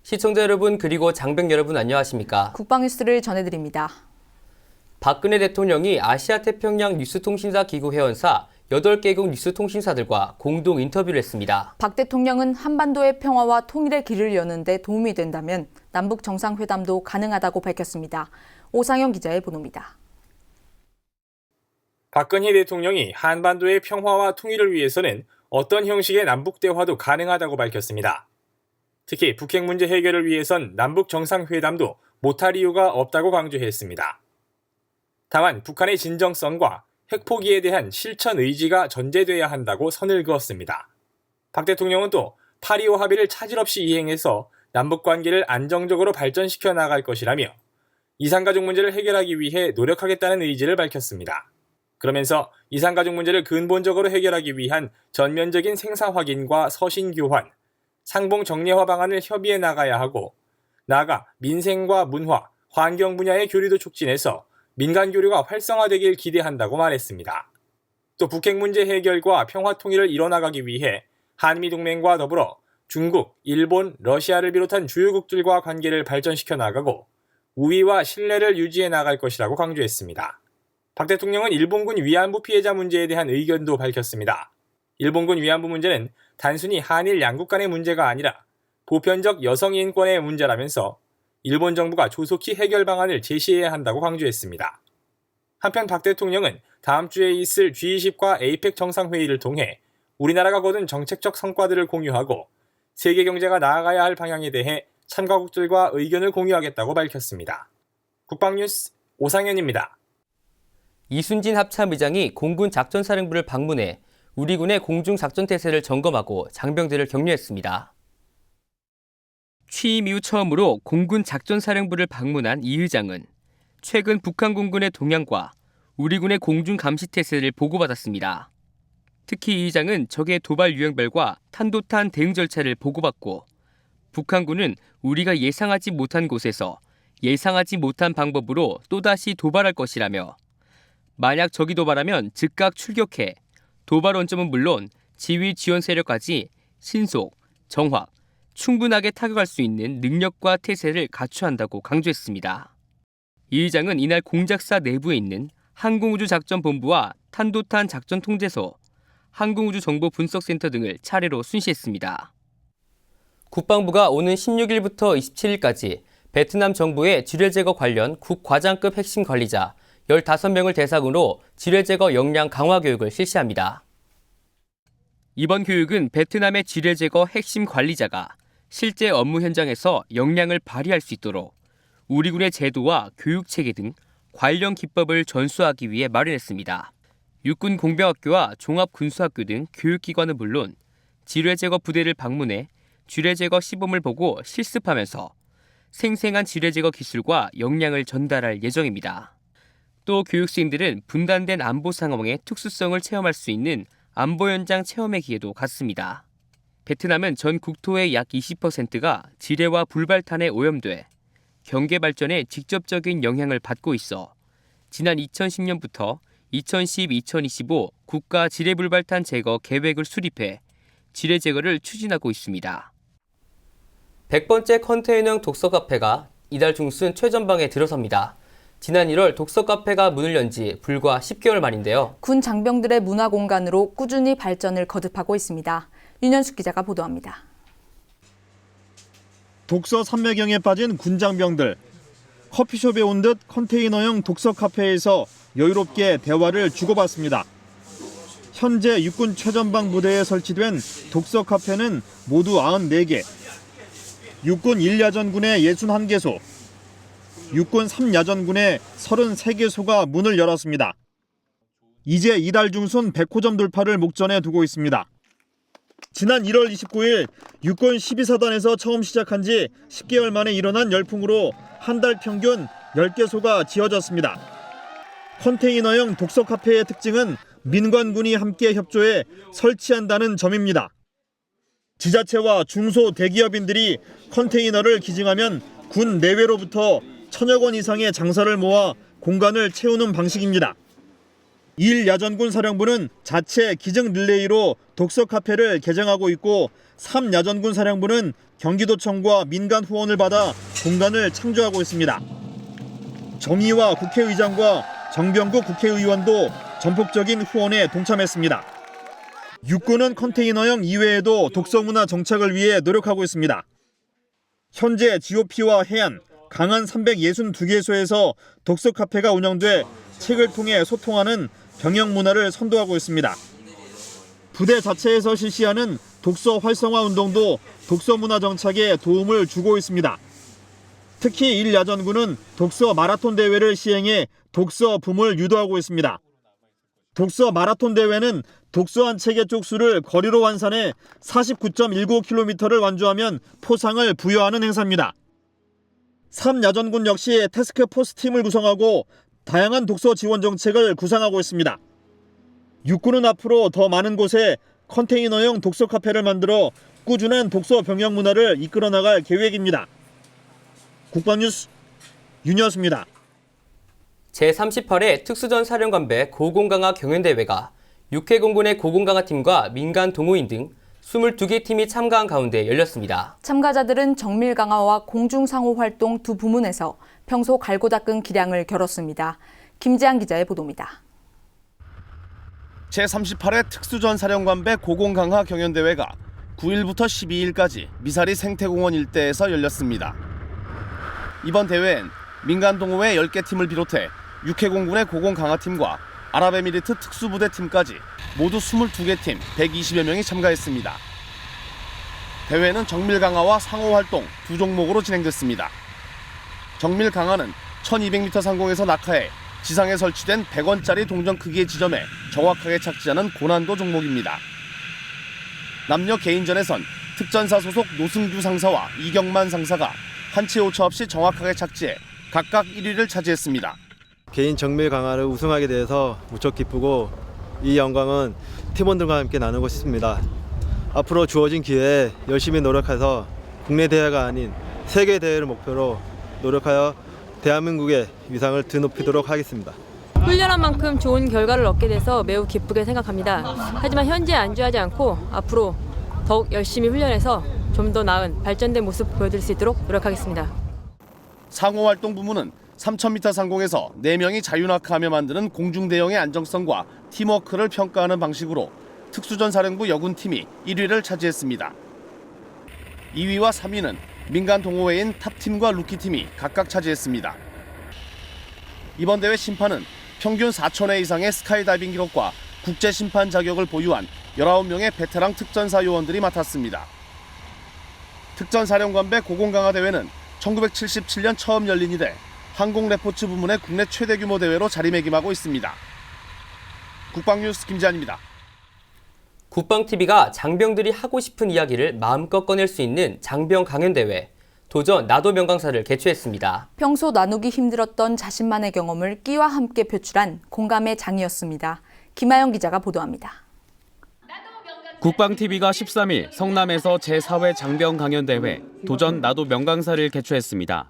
시청자 여러분 그리고 장병 여러분 안녕하십니까? 국방뉴스를 전해드립니다. 박근혜 대통령이 아시아태평양 뉴스통신사 기구 회원사 8개국 뉴스통신사들과 공동 인터뷰를 했습니다. 박 대통령은 한반도의 평화와 통일의 길을 여는 데 도움이 된다면 남북 정상회담도 가능하다고 밝혔습니다. 오상영 기자의 보도입니다. 박근혜 대통령이 한반도의 평화와 통일을 위해서는 어떤 형식의 남북 대화도 가능하다고 밝혔습니다. 특히 북핵 문제 해결을 위해선 남북 정상회담도 못할 이유가 없다고 강조했습니다. 다만 북한의 진정성과 핵 포기에 대한 실천 의지가 전제돼야 한다고 선을 그었습니다. 박 대통령은 또 8.25 합의를 차질 없이 이행해서 남북 관계를 안정적으로 발전시켜 나갈 것이라며 이산가족 문제를 해결하기 위해 노력하겠다는 의지를 밝혔습니다. 그러면서 이산가족 문제를 근본적으로 해결하기 위한 전면적인 생사 확인과 서신 교환, 상봉 정례화 방안을 협의해 나가야 하고 나아가 민생과 문화, 환경 분야의 교류도 촉진해서 민간 교류가 활성화되길 기대한다고 말했습니다. 또 북핵 문제 해결과 평화 통일을 이뤄나가기 위해 한미동맹과 더불어 중국, 일본, 러시아를 비롯한 주요국들과 관계를 발전시켜 나가고 우위와 신뢰를 유지해 나갈 것이라고 강조했습니다. 박 대통령은 일본군 위안부 피해자 문제에 대한 의견도 밝혔습니다. 일본군 위안부 문제는 단순히 한일 양국 간의 문제가 아니라 보편적 여성 인권의 문제라면서 일본 정부가 조속히 해결 방안을 제시해야 한다고 강조했습니다. 한편 박 대통령은 다음 주에 있을 G20과 APEC 정상회의를 통해 우리나라가 거둔 정책적 성과들을 공유하고 세계 경제가 나아가야 할 방향에 대해 참가국들과 의견을 공유하겠다고 밝혔습니다. 국방뉴스 오상현입니다. 이순진 합참의장이 공군 작전사령부를 방문해 우리 군의 공중작전태세를 점검하고 장병들을 격려했습니다. 취임 이후 처음으로 공군 작전사령부를 방문한 이 의장은 최근 북한 공군의 동향과 우리 군의 공중감시태세를 보고받았습니다. 특히 이 의장은 적의 도발 유형별과 탄도탄 대응 절차를 보고받고 북한군은 우리가 예상하지 못한 곳에서 예상하지 못한 방법으로 또다시 도발할 것이라며 만약 적이 도발하면 즉각 출격해 도발 원점은 물론 지휘 지원 세력까지 신속, 정확, 충분하게 타격할 수 있는 능력과 태세를 갖춰야 한다고 강조했습니다. 이 의장은 이날 공작사 내부에 있는 항공우주작전본부와 탄도탄 작전통제소, 항공우주정보분석센터 등을 차례로 순시했습니다. 국방부가 오는 16일부터 27일까지 베트남 정부의 지뢰 제거 관련 국과장급 핵심 관리자 15명을 대상으로 지뢰 제거 역량 강화 교육을 실시합니다. 이번 교육은 베트남의 지뢰 제거 핵심 관리자가 실제 업무 현장에서 역량을 발휘할 수 있도록 우리 군의 제도와 교육 체계 등 관련 기법을 전수하기 위해 마련했습니다. 육군 공병학교와 종합군수학교 등 교육기관은 물론 지뢰 제거 부대를 방문해 지뢰 제거 시범을 보고 실습하면서 생생한 지뢰 제거 기술과 역량을 전달할 예정입니다. 또 교육생들은 분단된 안보 상황의 특수성을 체험할 수 있는 안보 현장 체험의 기회도 갖습니다. 베트남은 전 국토의 약 20%가 지뢰와 불발탄에 오염돼 경계 발전에 직접적인 영향을 받고 있어 지난 2010년부터 2010-2025 국가 지뢰 불발탄 제거 계획을 수립해 지뢰 제거를 추진하고 있습니다. 100번째 컨테이너형 독서 카페가 이달 중순 최전방에 들어섭니다. 지난 1월 독서 카페가 문을 연 지 불과 10개월 만인데요. 군 장병들의 문화 공간으로 꾸준히 발전을 거듭하고 있습니다. 윤현숙 기자가 보도합니다. 독서 삼매경에 빠진 군 장병들. 커피숍에 온 듯 컨테이너형 독서 카페에서 여유롭게 대화를 주고받습니다. 현재 육군 최전방 부대에 설치된 독서 카페는 모두 94개. 육군 1야전군의 61개소, 육군 3야전군의 33개소가 문을 열었습니다. 이제 이달 중순 100호점 돌파를 목전에 두고 있습니다. 지난 1월 29일 육군 12사단에서 처음 시작한 지 10개월 만에 일어난 열풍으로 한 달 평균 10개소가 지어졌습니다. 컨테이너형 독서 카페의 특징은 민관군이 함께 협조해 설치한다는 점입니다. 지자체와 중소 대기업인들이 컨테이너를 기증하면 군 내외로부터 1,000여 건 이상의 장사를 모아 공간을 채우는 방식입니다. 1야전군 사령부는 자체 기증 릴레이로 독서 카페를 개장하고 있고 3야전군 사령부는 경기도청과 민간 후원을 받아 공간을 창조하고 있습니다. 정의와 국회의장과 정병구 국회의원도 전폭적인 후원에 동참했습니다. 육군은 컨테이너형 이외에도 독서문화 정착을 위해 노력하고 있습니다. 현재 GOP와 해안, 강한 362개소에서 독서 카페가 운영돼 책을 통해 소통하는 병영 문화를 선도하고 있습니다. 부대 자체에서 실시하는 독서 활성화 운동도 독서 문화 정착에 도움을 주고 있습니다. 특히 1야전군은 독서 마라톤 대회를 시행해 독서 붐을 유도하고 있습니다. 독서 마라톤 대회는 독서 한 책의 쪽수를 거리로 환산해 49.19km를 완주하면 포상을 부여하는 행사입니다. 3야전군 역시 태스크포스 팀을 구성하고 다양한 독서 지원 정책을 구상하고 있습니다. 육군은 앞으로 더 많은 곳에 컨테이너형 독서 카페를 만들어 꾸준한 독서 병영 문화를 이끌어 나갈 계획입니다. 국방뉴스 윤여수입니다. 제38회 특수전 사령관배 고공강화 경연대회가 육해공군의 고공강화팀과 민간 동호인 등 22개 팀이 참가한 가운데 열렸습니다. 참가자들은 정밀 강화와 공중 상호 활동 두 부문에서 평소 갈고 닦은 기량을 겨뤘습니다. 김지한 기자의 보도입니다. 제38회 특수전 사령관배 고공강화 경연대회가 9일부터 12일까지 미사리 생태공원 일대에서 열렸습니다. 이번 대회엔 민간 동호회 10개 팀을 비롯해 육해공군의 고공강화팀과 아랍에미리트 특수부대팀까지 모두 22개 팀 120여 명이 참가했습니다. 대회는 정밀강화와 상호활동 두 종목으로 진행됐습니다. 정밀강화는 1200m 상공에서 낙하해 지상에 설치된 100원짜리 동전 크기의 지점에 정확하게 착지하는 고난도 종목입니다. 남녀 개인전에선 특전사 소속 노승규 상사와 이경만 상사가 한치 오차 없이 정확하게 착지해 각각 1위를 차지했습니다. 개인 정밀 강화를 우승하게 돼서 무척 기쁘고 이 영광은 팀원들과 함께 나누고 싶습니다. 앞으로 주어진 기회에 열심히 노력해서 국내 대회가 아닌 세계 대회를 목표로 노력하여 대한민국의 위상을 드높이도록 하겠습니다. 훈련한 만큼 좋은 결과를 얻게 돼서 매우 기쁘게 생각합니다. 하지만 현재 안주하지 않고 앞으로 더욱 열심히 훈련해서 좀 더 나은 발전된 모습 보여드릴 수 있도록 노력하겠습니다. 상호활동 부문은 3000m 상공에서 4명이 자유낙하하며 만드는 공중대형의 안정성과 팀워크를 평가하는 방식으로 특수전 사령부 여군팀이 1위를 차지했습니다. 2위와 3위는 민간 동호회인 탑팀과 루키팀이 각각 차지했습니다. 이번 대회 심판은 평균 4,000회 이상의 스카이다이빙 기록과 국제심판 자격을 보유한 19명의 베테랑 특전사 요원들이 맡았습니다. 특전사령관배 고공강화 대회는 1977년 처음 열린 이래 항공레포츠 부문의 국내 최대 규모 대회로 자리매김하고 있습니다. 국방뉴스 김지한입니다. 국방TV가 장병들이 하고 싶은 이야기를 마음껏 꺼낼 수 있는 장병 강연대회, 도전 나도 명강사를 개최했습니다. 평소 나누기 힘들었던 자신만의 경험을 끼와 함께 표출한 공감의 장이었습니다. 김하영 기자가 보도합니다. 국방TV가 13일 성남에서 제4회 장병 강연대회 도전 나도 명강사를 개최했습니다.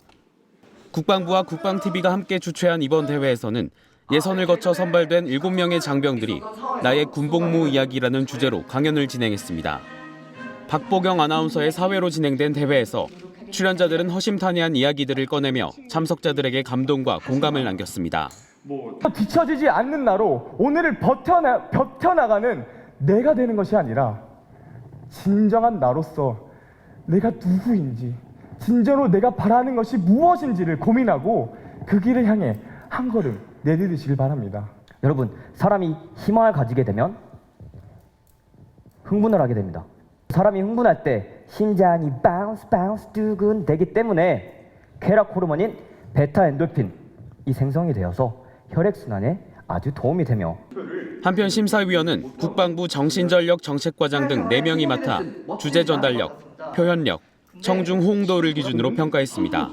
국방부와 국방TV가 함께 주최한 이번 대회에서는 예선을 거쳐 선발된 7명의 장병들이 나의 군복무 이야기라는 주제로 강연을 진행했습니다. 박보경 아나운서의 사회로 진행된 대회에서 출연자들은 허심탄회한 이야기들을 꺼내며 참석자들에게 감동과 공감을 남겼습니다. 뒤처지지 않는 나로 오늘을 버텨나가는 내가 되는 것이 아니라 진정한 나로서 내가 누구인지 진정으로 내가 바라는 것이 무엇인지를 고민하고 그 길을 향해 한 걸음 내디디시길 바랍니다. 여러분, 사람이 희망을 가지게 되면 흥분을 하게 됩니다. 사람이 흥분할 때 심장이 바운스 두근대기 때문에 쾌락 호르몬인 베타 엔돌핀이 생성이 되어서 혈액순환에 아주 도움이 되며 한편 심사위원은 국방부 정신전력 정책과장 등 4명이 맡아 주제 전달력, 표현력, 청중 호응도를 기준으로 평가했습니다.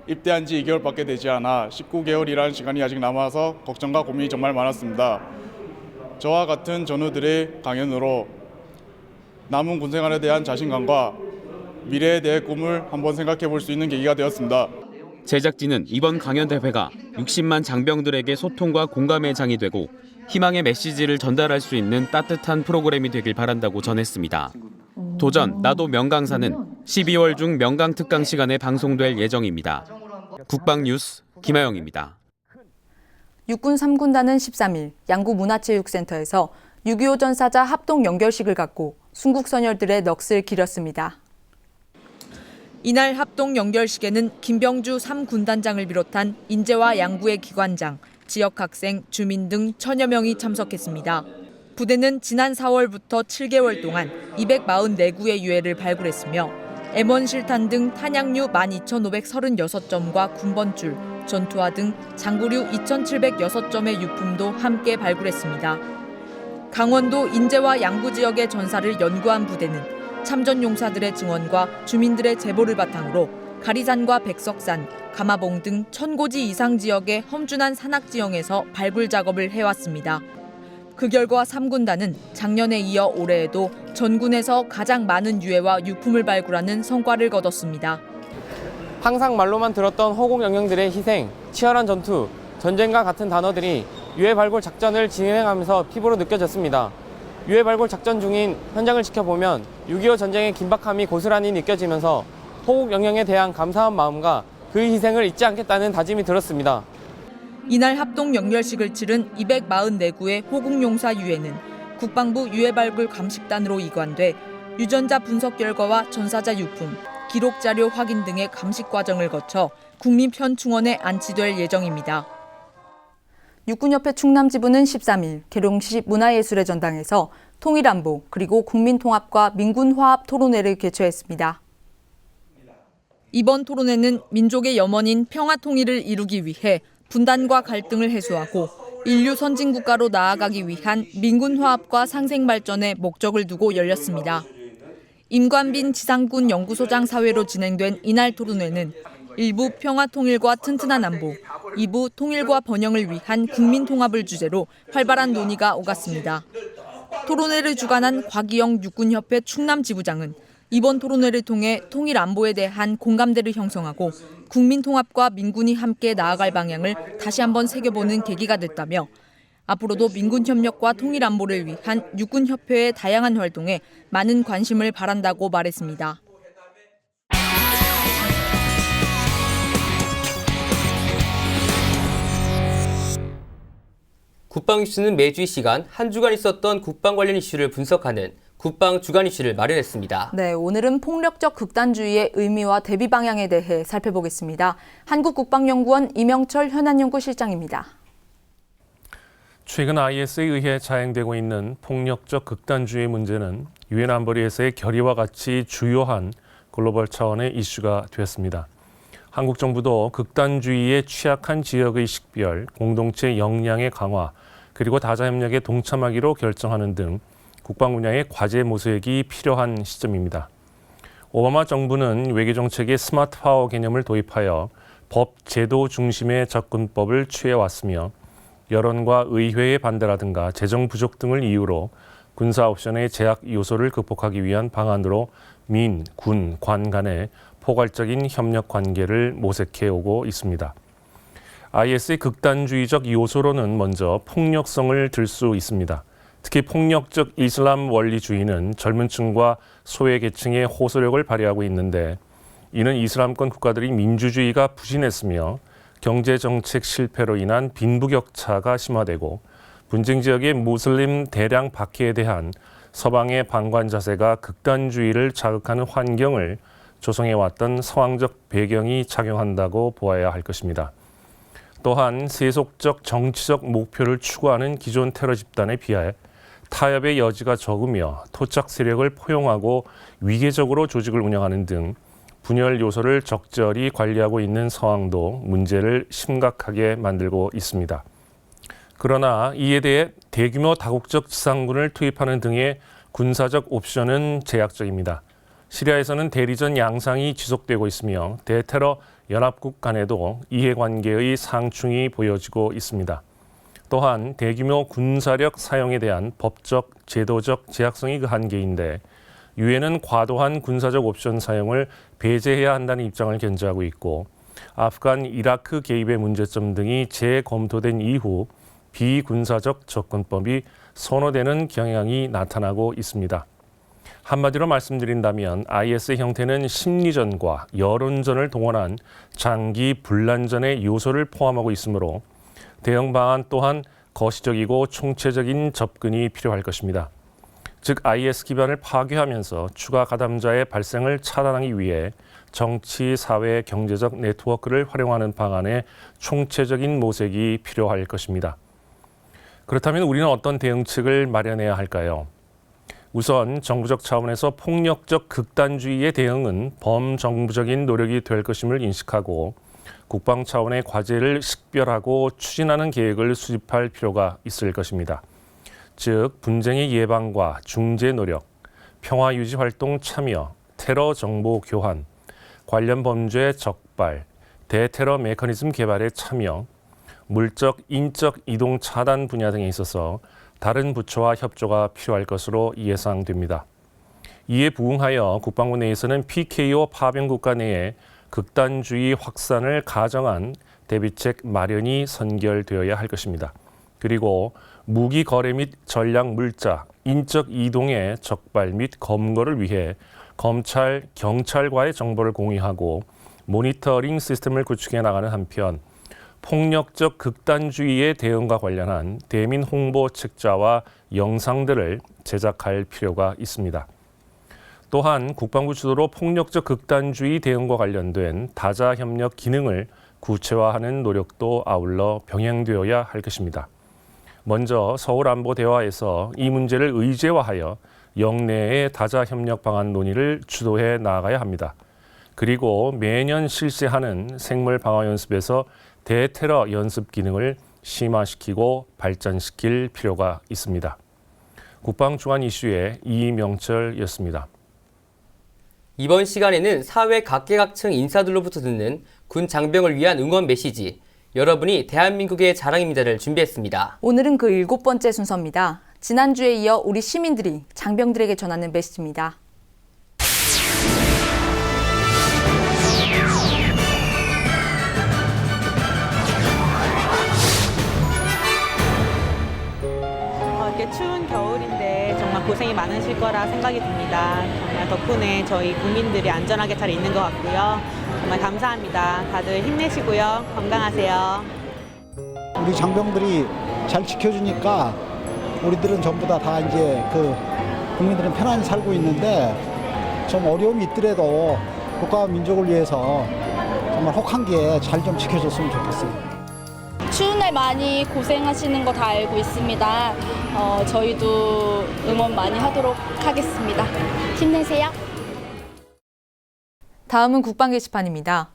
입대한 지 2개월밖에 되지 않아 19개월이라는 시간이 아직 남아서 걱정과 고민이 정말 많았습니다. 저와 같은 전우들의 강연으로 남은 군생활에 대한 자신감과 미래에 대해 꿈을 한번 생각해 볼 수 있는 계기가 되었습니다. 제작진은 이번 강연대회가 60만 장병들에게 소통과 공감의 장이 되고 희망의 메시지를 전달할 수 있는 따뜻한 프로그램이 되길 바란다고 전했습니다. 도전 나도 명강사는 12월 중 명강 특강 시간에 방송될 예정입니다. 국방뉴스 김하영입니다. 육군 3군단은 13일 양구문화체육센터에서 6.25 전사자 합동 연결식을 갖고 순국 선열들의 넋을 기렸습니다. 이날 합동 연결식에는 김병주 3군단장을 비롯한 인제와 양구의 기관장, 지역 학생, 주민 등 천여 명이 참석했습니다. 부대는 지난 4월부터 7개월 동안 244구의 유해를 발굴했으며 M1 실탄 등 탄약류 12,536점과 군번줄, 전투화 등 장구류 2,706점의 유품도 함께 발굴했습니다. 강원도 인제와 양구 지역의 전사를 연구한 부대는 참전 용사들의 증언과 주민들의 제보를 바탕으로 가리산과 백석산, 가마봉 등 1,000고지 이상 지역의 험준한 산악지형에서 발굴 작업을 해왔습니다. 그 결과 3군단은 작년에 이어 올해에도 전군에서 가장 많은 유해와 유품을 발굴하는 성과를 거뒀습니다. 항상 말로만 들었던 허공 영령들의 희생, 치열한 전투, 전쟁과 같은 단어들이 유해 발굴 작전을 진행하면서 피부로 느껴졌습니다. 유해 발굴 작전 중인 현장을 지켜보면 6.25 전쟁의 긴박함이 고스란히 느껴지면서 호국 영령에 대한 감사한 마음과 그 희생을 잊지 않겠다는 다짐이 들었습니다. 이날 합동 연결식을 치른 244구의 호국용사 유해는 국방부 유해발굴 감식단으로 이관돼 유전자 분석 결과와 전사자 유품, 기록 자료 확인 등의 감식 과정을 거쳐 국민편충원에 안치될 예정입니다. 육군협회 충남지부는 13일 계룡시 문화예술의 전당에서 통일안보 그리고 국민통합과 민군화합 토론회를 개최했습니다. 이번 토론회는 민족의 염원인 평화통일을 이루기 위해 분단과 갈등을 해소하고 인류 선진국가로 나아가기 위한 민군화합과 상생발전에 목적을 두고 열렸습니다. 임관빈 지상군 연구소장 사회로 진행된 이날 토론회는 1부 평화통일과 튼튼한 안보, 2부 통일과 번영을 위한 국민통합을 주제로 활발한 논의가 오갔습니다. 토론회를 주관한 곽이영 육군협회 충남지부장은 이번 토론회를 통해 통일 안보에 대한 공감대를 형성하고 국민통합과 민군이 함께 나아갈 방향을 다시 한번 새겨보는 계기가 됐다며 앞으로도 민군 협력과 통일 안보를 위한 육군협회의 다양한 활동에 많은 관심을 바란다고 말했습니다. 국방 이슈는 매주 이 시간 한 주간 있었던 국방 관련 이슈를 분석하는 국방 주간 이슈를 마련했습니다. 네, 오늘은 폭력적 극단주의의 의미와 대비 방향에 대해 살펴보겠습니다. 한국국방연구원 이명철 현안연구실장입니다. 최근 IS에 의해 자행되고 있는 폭력적 극단주의 문제는 유엔 안보리에서의 결의와 같이 주요한 글로벌 차원의 이슈가 되었습니다. 한국 정부도 극단주의에 취약한 지역의 식별, 공동체 역량의 강화, 그리고 다자협력에 동참하기로 결정하는 등 국방 분야의 과제 모색이 필요한 시점입니다. 오바마 정부는 외교정책에 스마트 파워 개념을 도입하여 법, 제도 중심의 접근법을 취해왔으며 여론과 의회의 반대라든가 재정 부족 등을 이유로 군사 옵션의 제약 요소를 극복하기 위한 방안으로 민, 군, 관 간의 포괄적인 협력 관계를 모색해오고 있습니다. IS의 극단주의적 요소로는 먼저 폭력성을 들 수 있습니다. 특히 폭력적 이슬람 원리주의는 젊은 층과 소외계층의 호소력을 발휘하고 있는데 이는 이슬람권 국가들이 민주주의가 부진했으며 경제정책 실패로 인한 빈부격차가 심화되고 분쟁 지역의 무슬림 대량 박해에 대한 서방의 방관 자세가 극단주의를 자극하는 환경을 조성해왔던 서방적 배경이 작용한다고 보아야 할 것입니다. 또한 세속적 정치적 목표를 추구하는 기존 테러 집단에 비해 타협의 여지가 적으며 토착 세력을 포용하고 위계적으로 조직을 운영하는 등 분열 요소를 적절히 관리하고 있는 상황도 문제를 심각하게 만들고 있습니다. 그러나 이에 대해 대규모 다국적 지상군을 투입하는 등의 군사적 옵션은 제약적입니다. 시리아에서는 대리전 양상이 지속되고 있으며 대테러 연합국 간에도 이해관계의 상충이 보여지고 있습니다. 또한 대규모 군사력 사용에 대한 법적, 제도적 제약성이 그 한계인데 유엔은 과도한 군사적 옵션 사용을 배제해야 한다는 입장을 견지하고 있고 아프간, 이라크 개입의 문제점 등이 재검토된 이후 비군사적 접근법이 선호되는 경향이 나타나고 있습니다. 한마디로 말씀드린다면 IS의 형태는 심리전과 여론전을 동원한 장기 분란전의 요소를 포함하고 있으므로 대응 방안 또한 거시적이고 총체적인 접근이 필요할 것입니다. 즉 IS 기반을 파괴하면서 추가 가담자의 발생을 차단하기 위해 정치, 사회, 경제적 네트워크를 활용하는 방안에 총체적인 모색이 필요할 것입니다. 그렇다면 우리는 어떤 대응책을 마련해야 할까요? 우선 정부적 차원에서 폭력적 극단주의의 대응은 범정부적인 노력이 될 것임을 인식하고 국방 차원의 과제를 식별하고 추진하는 계획을 수립할 필요가 있을 것입니다. 즉, 분쟁의 예방과 중재 노력, 평화유지 활동 참여, 테러 정보 교환, 관련 범죄 적발, 대테러 메커니즘 개발에 참여, 물적, 인적 이동 차단 분야 등에 있어서 다른 부처와 협조가 필요할 것으로 예상됩니다. 이에 부응하여 국방부 내에서는 PKO 파병 국가 내에 극단주의 확산을 가정한 대비책 마련이 선결되어야 할 것입니다. 그리고 무기 거래 및 전략 물자, 인적 이동의 적발 및 검거를 위해 검찰, 경찰과의 정보를 공유하고 모니터링 시스템을 구축해 나가는 한편 폭력적 극단주의의 대응과 관련한 대민 홍보 책자와 영상들을 제작할 필요가 있습니다. 또한 국방부 주도로 폭력적 극단주의 대응과 관련된 다자 협력 기능을 구체화하는 노력도 아울러 병행되어야 할 것입니다. 먼저 서울안보대화에서 이 문제를 의제화하여 영내의 다자 협력 방안 논의를 주도해 나가야 합니다. 그리고 매년 실시하는 생물 방어 연습에서 대테러 연습 기능을 심화시키고 발전시킬 필요가 있습니다. 국방 주간 이슈의 이명철이었습니다. 이번 시간에는 사회 각계각층 인사들로부터 듣는 군 장병을 위한 응원 메시지, 여러분이 대한민국의 자랑입니다를 준비했습니다. 오늘은 그 7번째 순서입니다. 지난주에 이어 우리 시민들이 장병들에게 전하는 메시지입니다. 이렇게 추운 겨울인데 정말 고생이 많으실 거라 생각이 듭니다. 정말 덕분에 저희 국민들이 안전하게 잘 있는 것 같고요. 정말 감사합니다. 다들 힘내시고요. 건강하세요. 우리 장병들이 잘 지켜주니까 우리들은 전부 다 이제 국민들은 편안히 살고 있는데 좀 어려움이 있더라도 국가와 민족을 위해서 정말 혹한기에 잘 좀 지켜줬으면 좋겠어요. 추운 날 많이 고생하시는 거 다 알고 있습니다. 저희도 응원 많이 하도록 하겠습니다. 힘내세요. 다음은 국방 게시판입니다.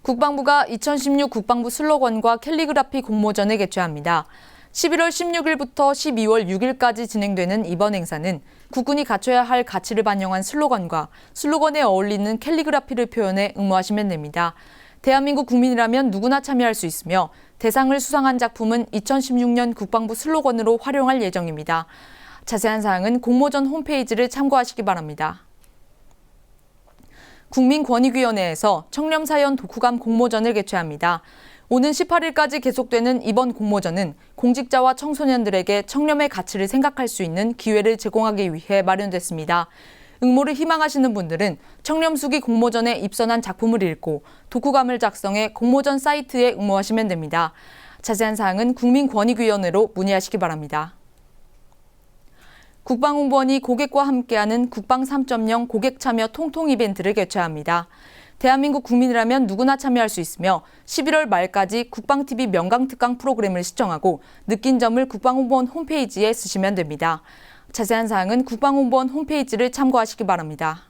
국방부가 2016 국방부 슬로건과 캘리그라피 공모전을 개최합니다. 11월 16일부터 12월 6일까지 진행되는 이번 행사는 국군이 갖춰야 할 가치를 반영한 슬로건과 슬로건에 어울리는 캘리그라피를 표현해 응모하시면 됩니다. 대한민국 국민이라면 누구나 참여할 수 있으며 대상을 수상한 작품은 2016년 국방부 슬로건으로 활용할 예정입니다. 자세한 사항은 공모전 홈페이지를 참고하시기 바랍니다. 국민권익위원회에서 청렴사연 독후감 공모전을 개최합니다. 오는 18일까지 계속되는 이번 공모전은 공직자와 청소년들에게 청렴의 가치를 생각할 수 있는 기회를 제공하기 위해 마련됐습니다. 응모를 희망하시는 분들은 청렴수기 공모전에 입선한 작품을 읽고 독후감을 작성해 공모전 사이트에 응모하시면 됩니다. 자세한 사항은 국민권익위원회로 문의하시기 바랍니다. 국방홍보원이 고객과 함께하는 국방 3.0 고객 참여 통통 이벤트를 개최합니다. 대한민국 국민이라면 누구나 참여할 수 있으며 11월 말까지 국방TV 명강특강 프로그램을 시청하고 느낀 점을 국방홍보원 홈페이지에 쓰시면 됩니다. 자세한 사항은 국방홍보원 홈페이지를 참고하시기 바랍니다.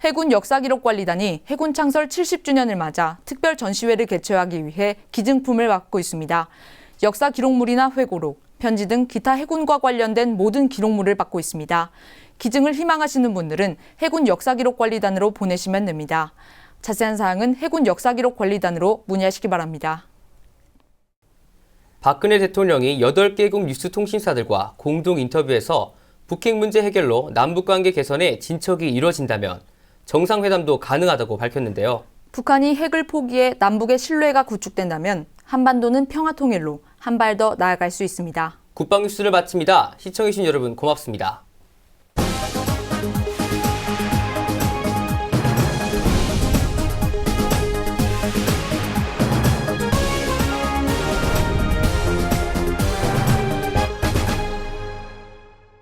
해군 역사기록관리단이 해군 창설 70주년을 맞아 특별 전시회를 개최하기 위해 기증품을 받고 있습니다. 역사 기록물이나 회고록, 편지 등 기타 해군과 관련된 모든 기록물을 받고 있습니다. 기증을 희망하시는 분들은 해군 역사기록관리단으로 보내시면 됩니다. 자세한 사항은 해군 역사기록관리단으로 문의하시기 바랍니다. 박근혜 대통령이 8개국 뉴스통신사들과 공동 인터뷰에서 북핵 문제 해결로 남북관계 개선에 진척이 이뤄진다면 정상회담도 가능하다고 밝혔는데요. 북한이 핵을 포기해 남북의 신뢰가 구축된다면 한반도는 평화 통일로 한 발 더 나아갈 수 있습니다. 국방 뉴스를 마칩니다. 시청해주신 여러분 고맙습니다.